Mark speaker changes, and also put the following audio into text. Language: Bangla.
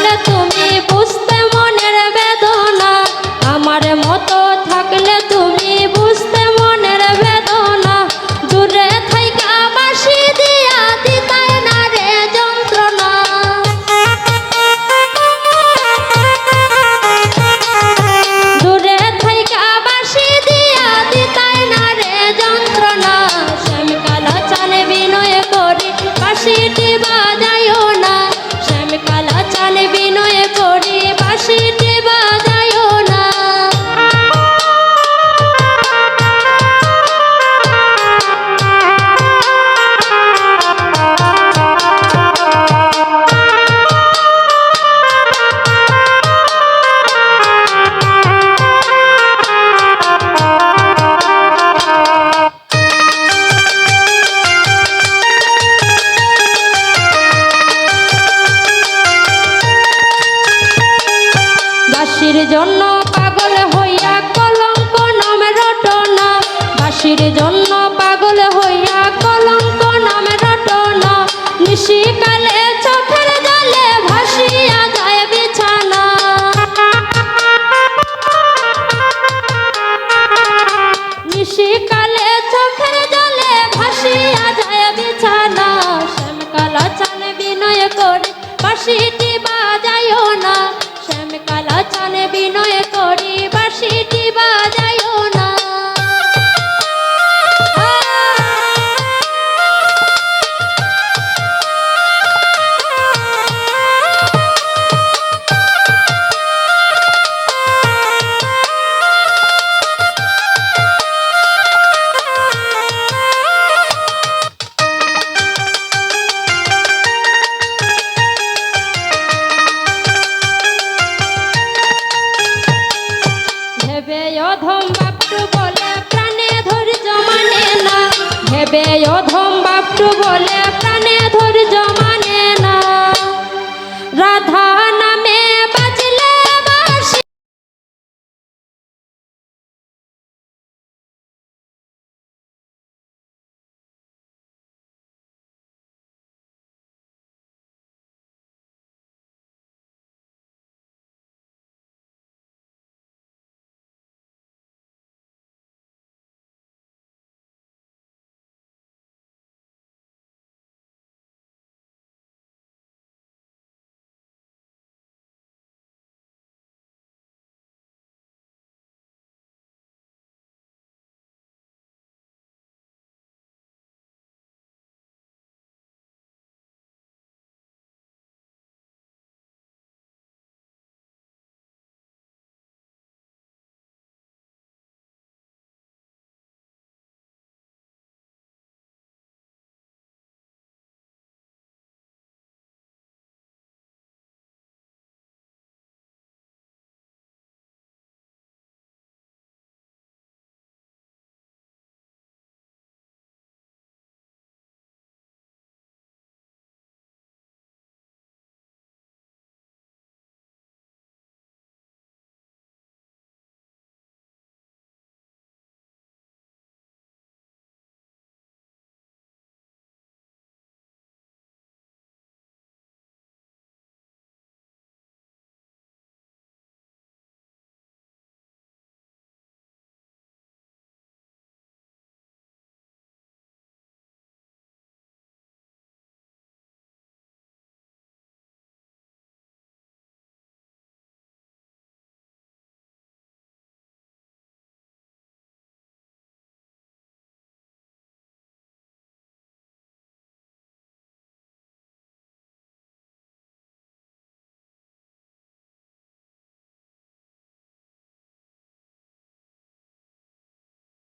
Speaker 1: থাকলে তুমি বুঝতে মনের বেদনা, আমার মতো থাকলে তুমি বুঝতে মনের বেদনা। দূরে থাইকা বাঁশি দিয়া দিতায় না রে যন্ত্রণা। দূরে থাইকা বাঁশি দিয়া দিতায় না রে যন্ত্রণা। শ্যামকালা চানে বিনয় করি বাঁশিটি বাজায়ও না, শ্যামকালা চানে বিনয় করি বাঁশিটি বাজায়ও না। বাঁশির জন্য পাগল হইয়া কলঙ্ক নামে রটনা, বাঁশির জন্য পাগল হইয়া কলঙ্ক নামে রটনা। নিশিকালে চোখের জলে ভাসিয়া যায় বিছানা। নিশিকালে চোখের জলে ভাসিয়া যায় বিছানা। শ্যামকালা চানে বিনয় করে বাঁশিটি বাজায়ও না, শ্যামকালা চানে বিনয় করি বাঁশিটি বাজায়ও না। ভেবে অধম বাপটু বলে প্রাণে ধৈর্য মানে না, ভেবে অধম বাপটু